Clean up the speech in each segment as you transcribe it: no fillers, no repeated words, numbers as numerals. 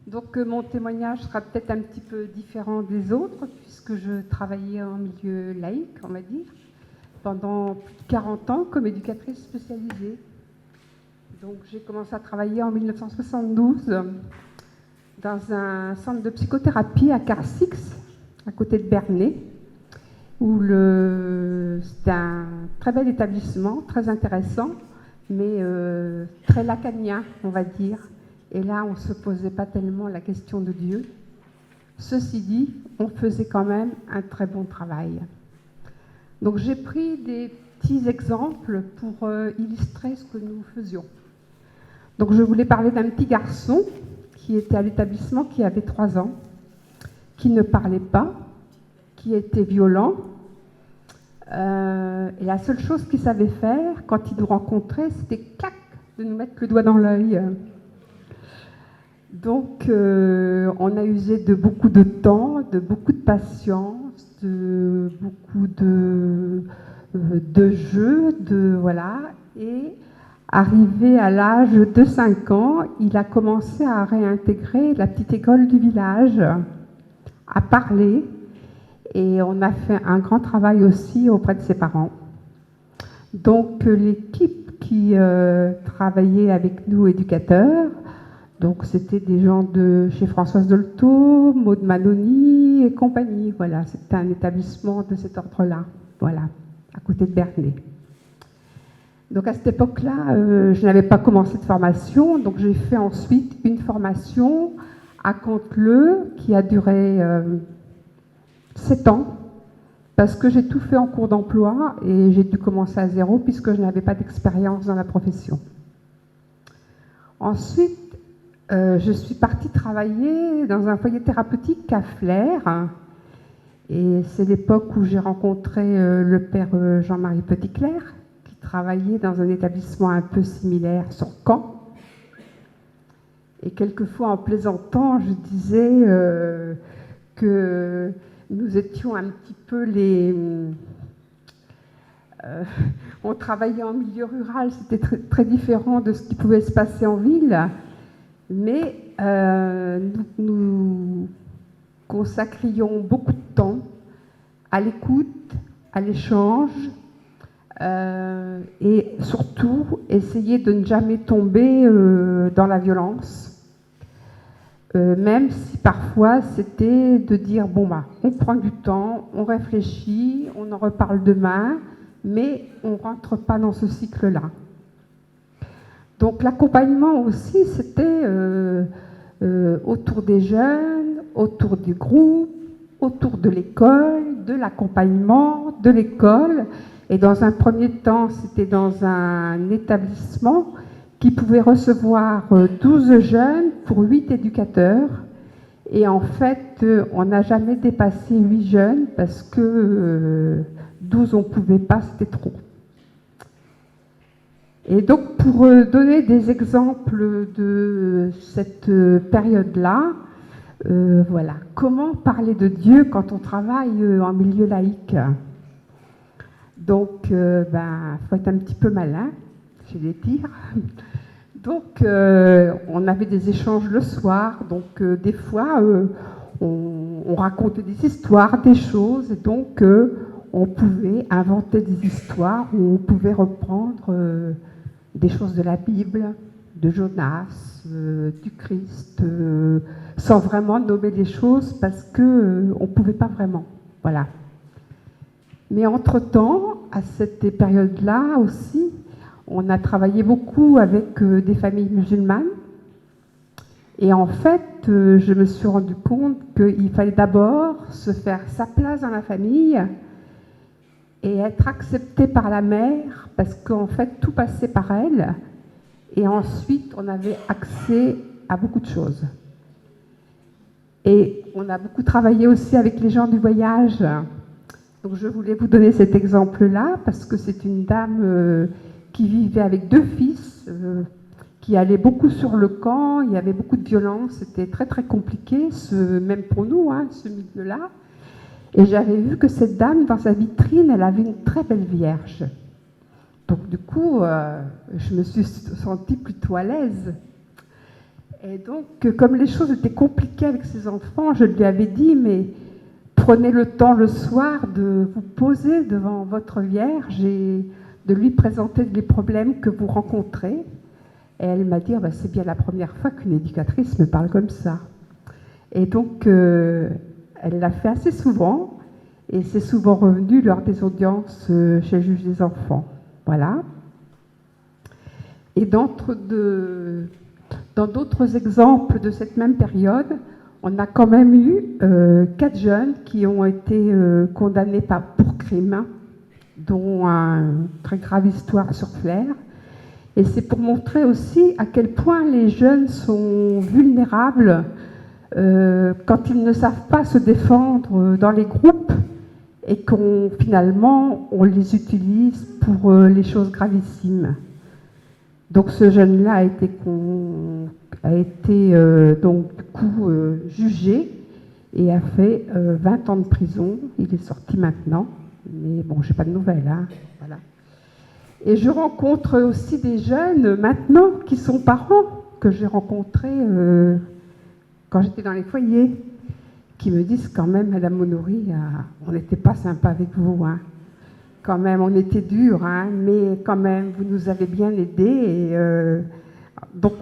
Donc mon témoignage sera peut-être un petit peu différent des autres, puisque je travaillais en milieu laïque, on va dire, pendant plus de 40 ans comme éducatrice spécialisée. Donc j'ai commencé à travailler en 1972 dans un centre de psychothérapie à Carsix, à côté de Bernay, où c'était un très bel établissement, très intéressant, mais très lacanien, on va dire. Et là, on ne se posait pas tellement la question de Dieu. Ceci dit, on faisait quand même un très bon travail. Donc j'ai pris des petits exemples pour illustrer ce que nous faisions. Donc je voulais parler d'un petit garçon qui était à l'établissement, qui avait 3 ans, qui ne parlait pas, qui était violent. Et la seule chose qu'il savait faire quand il nous rencontrait, c'était clac, de nous mettre le doigt dans l'œil. Donc on a usé de beaucoup de temps, de beaucoup de patience, de beaucoup de jeux, voilà. Et arrivé à l'âge de 5 ans, il a commencé à réintégrer la petite école du village, à parler. Et on a fait un grand travail aussi auprès de ses parents. Donc l'équipe qui travaillait avec nous, éducateurs, donc c'était des gens de chez Françoise Dolto, Maud Manoni et compagnie. Voilà, c'était un établissement de cet ordre-là, voilà, à côté de Bernay. Donc à cette époque-là, je n'avais pas commencé de formation, donc j'ai fait ensuite une formation à Canteleu qui a duré 7 ans, parce que j'ai tout fait en cours d'emploi et j'ai dû commencer à zéro puisque je n'avais pas d'expérience dans la profession. Ensuite, je suis partie travailler dans un foyer thérapeutique à Flers, et c'est l'époque où j'ai rencontré le père Jean-Marie Petitclerc, qui travaillait dans un établissement un peu similaire sur Caen. Et quelquefois, en plaisantant, je disais que nous étions un petit peu on travaillait en milieu rural, c'était très, très différent de ce qui pouvait se passer en ville, mais nous consacrions beaucoup de temps à l'écoute, à l'échange, et surtout essayer de ne jamais tomber dans la violence. Même si parfois c'était de dire bon bah on prend du temps, on réfléchit, on en reparle demain, mais on ne rentre pas dans ce cycle-là. Donc l'accompagnement aussi c'était autour des jeunes, autour du groupe, autour de l'école, de l'accompagnement, de l'école. Et dans un premier temps c'était dans un établissement qui pouvait recevoir 12 jeunes pour 8 éducateurs. Et en fait, on n'a jamais dépassé 8 jeunes parce que 12, on ne pouvait pas, c'était trop. Et donc, pour donner des exemples de cette période-là, voilà, comment parler de Dieu quand on travaille en milieu laïque? Donc, faut être un petit peu malin, je vais dire. Donc, on avait des échanges le soir, donc des fois, on racontait des histoires, des choses, et donc on pouvait inventer des histoires où on pouvait reprendre des choses de la Bible, de Jonas, du Christ, sans vraiment nommer les choses parce qu'on ne pouvait pas vraiment. Voilà. Mais entre-temps, à cette période-là aussi, on a travaillé beaucoup avec des familles musulmanes. Et en fait, je me suis rendu compte qu'il fallait d'abord se faire sa place dans la famille et être accepté par la mère, parce qu'en fait, tout passait par elle. Et ensuite, on avait accès à beaucoup de choses. Et on a beaucoup travaillé aussi avec les gens du voyage. Donc je voulais vous donner cet exemple-là, parce que c'est une dame qui vivait avec 2 fils, qui allait beaucoup sur le camp, il y avait beaucoup de violence, c'était très très compliqué, même pour nous, ce milieu-là. Et j'avais vu que cette dame, dans sa vitrine, elle avait une très belle Vierge. Donc du coup, je me suis sentie plutôt à l'aise. Et donc, comme les choses étaient compliquées avec ses enfants, je lui avais dit, mais prenez le temps le soir de vous poser devant votre Vierge et de lui présenter les problèmes que vous rencontrez. Et elle m'a dit, c'est bien la première fois qu'une éducatrice me parle comme ça. Et donc, elle l'a fait assez souvent, et c'est souvent revenu lors des audiences chez le juge des enfants. Voilà. Et dans d'autres exemples de cette même période, on a quand même eu 4 jeunes qui ont été condamnés pour crime, dont une très grave histoire sur Flers. Et c'est pour montrer aussi à quel point les jeunes sont vulnérables quand ils ne savent pas se défendre dans les groupes et finalement on les utilise pour les choses gravissimes. Donc ce jeune-là a été donc du coup jugé et a fait 20 ans de prison. Il est sorti maintenant, mais bon, j'ai pas de nouvelles. Hein. Voilà. Et je rencontre aussi des jeunes maintenant qui sont parents que j'ai rencontrés quand j'étais dans les foyers, qui me disent quand même, Madame Monory, on n'était pas sympa avec vous. Hein. Quand même, on était dur, hein, mais quand même, vous nous avez bien aidés. Et, donc,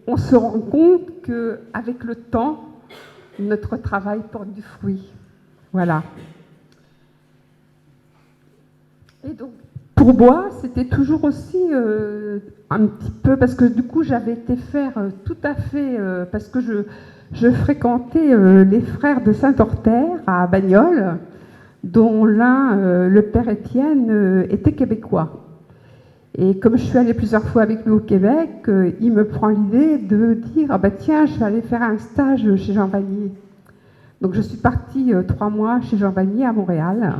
on se rend compte qu'avec le temps, notre travail porte du fruit. Voilà. Et donc, pour moi, c'était toujours aussi un petit peu, parce que du coup, j'avais été faire tout à fait, parce que je fréquentais les frères de Saint-Orther à Bagnoles, dont l'un, le père Étienne, était québécois. Et comme je suis allée plusieurs fois avec lui au Québec, il me prend l'idée de dire tiens, je vais aller faire un stage chez Jean Vanier. Donc je suis partie 3 mois chez Jean Vanier à Montréal.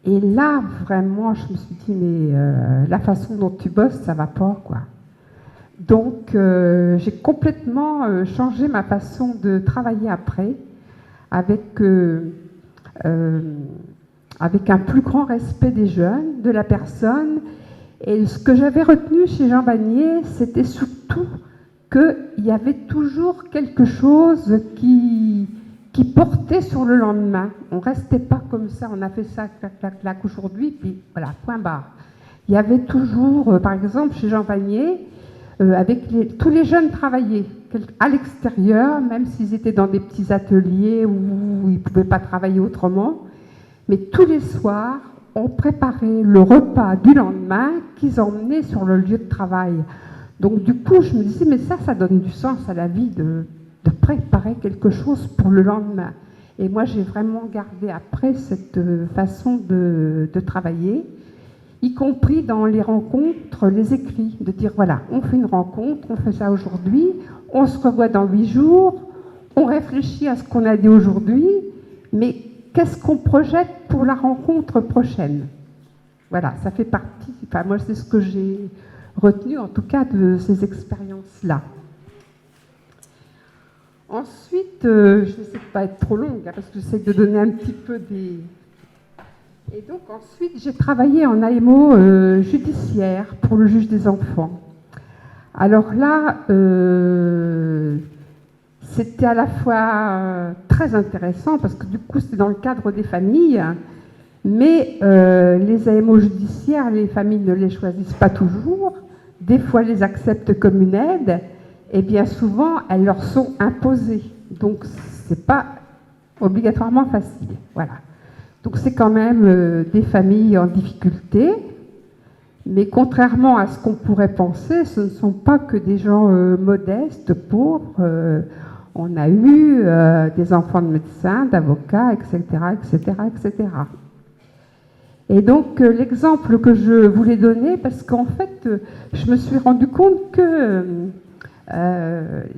Et là, vraiment, je me suis dit, mais la façon dont tu bosses, ça va pas, quoi. Donc, j'ai complètement changé ma façon de travailler après, avec un plus grand respect des jeunes, de la personne. Et ce que j'avais retenu chez Jean Vanier, c'était surtout qu'il y avait toujours quelque chose qui portait sur le lendemain. On ne restait pas comme ça, on a fait ça, clac, clac, clac, aujourd'hui, puis voilà, point barre. Il y avait toujours, par exemple, chez Jean Vanier, tous les jeunes travaillaient à l'extérieur, même s'ils étaient dans des petits ateliers où ils ne pouvaient pas travailler autrement. Mais tous les soirs, on préparait le repas du lendemain qu'ils emmenaient sur le lieu de travail. Donc du coup, je me disais, mais ça donne du sens à la vie de préparer quelque chose pour le lendemain. Et moi, j'ai vraiment gardé après cette façon de travailler, y compris dans les rencontres, les écrits, de dire, voilà, on fait une rencontre, on fait ça aujourd'hui, on se revoit dans 8 jours, on réfléchit à ce qu'on a dit aujourd'hui, mais qu'est-ce qu'on projette pour la rencontre prochaine? Voilà, ça fait partie, enfin moi c'est ce que j'ai retenu en tout cas de ces expériences-là. Ensuite, je vais essayer de ne pas être trop longue, hein, parce que j'essaie de donner un petit peu des... Et donc ensuite, j'ai travaillé en AMO judiciaire pour le juge des enfants. Alors là, c'était à la fois très intéressant, parce que du coup, c'était dans le cadre des familles, mais les AMO judiciaires, les familles ne les choisissent pas toujours. Des fois, elles les acceptent comme une aide, et bien souvent, elles leur sont imposées. Donc, ce n'est pas obligatoirement facile. Voilà. Donc, c'est quand même des familles en difficulté, mais contrairement à ce qu'on pourrait penser, ce ne sont pas que des gens modestes, pauvres. On a eu des enfants de médecins, d'avocats, etc., etc., etc. Et donc, l'exemple que je voulais donner, parce qu'en fait, je me suis rendu compte que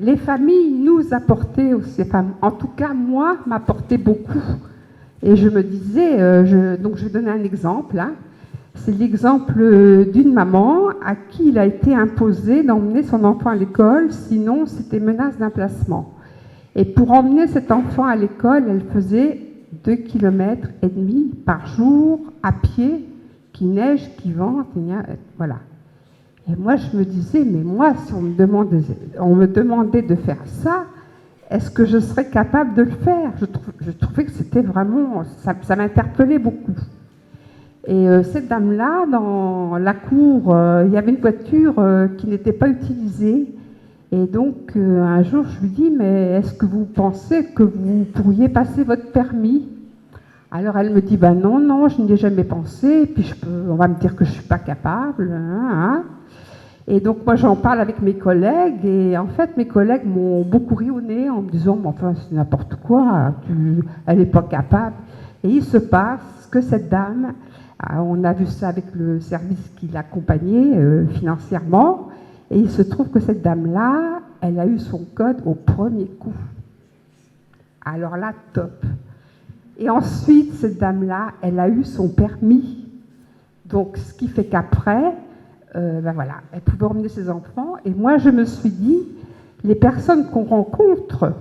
les familles nous apportaient, enfin, en tout cas, moi, m'apportaient beaucoup. Et je me disais, donc je vais donner un exemple. Hein. C'est l'exemple d'une maman à qui il a été imposé d'emmener son enfant à l'école, sinon c'était menace d'un placement. Et pour emmener cet enfant à l'école, elle faisait 2,5 km par jour à pied, qu'il neige, qu'il vente, voilà. Et moi, je me disais, mais moi, si on me demandait de faire ça, est-ce que je serais capable de le faire? Je trouvais que c'était vraiment, ça m'interpellait beaucoup. Et cette dame-là, dans la cour, il y avait une voiture qui n'était pas utilisée. Et donc, un jour, je lui dis, mais est-ce que vous pensez que vous pourriez passer votre permis? Alors, elle me dit, ben non, non, je n'y ai jamais pensé. Et puis, on va me dire que je ne suis pas capable. Hein. Et donc, moi, j'en parle avec mes collègues. Et en fait, mes collègues m'ont beaucoup ri au nez en me disant, mais enfin, c'est n'importe quoi, elle n'est pas capable. Et il se passe que cette dame, on a vu ça avec le service qui l'accompagnait financièrement, et il se trouve que cette dame-là, elle a eu son code au premier coup. Alors là, top. Et ensuite, cette dame-là, elle a eu son permis. Donc, ce qui fait qu'après, ben voilà, elle pouvait emmener ses enfants. Et moi, je me suis dit, les personnes qu'on rencontre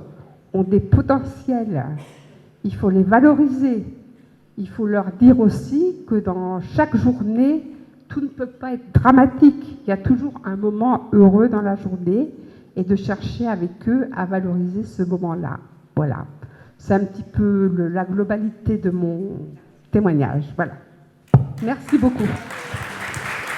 ont des potentiels. Il faut les valoriser. Il faut leur dire aussi que dans chaque journée, tout ne peut pas être dramatique. Il y a toujours un moment heureux dans la journée et de chercher avec eux à valoriser ce moment-là. Voilà. C'est un petit peu la globalité de mon témoignage. Voilà. Merci beaucoup.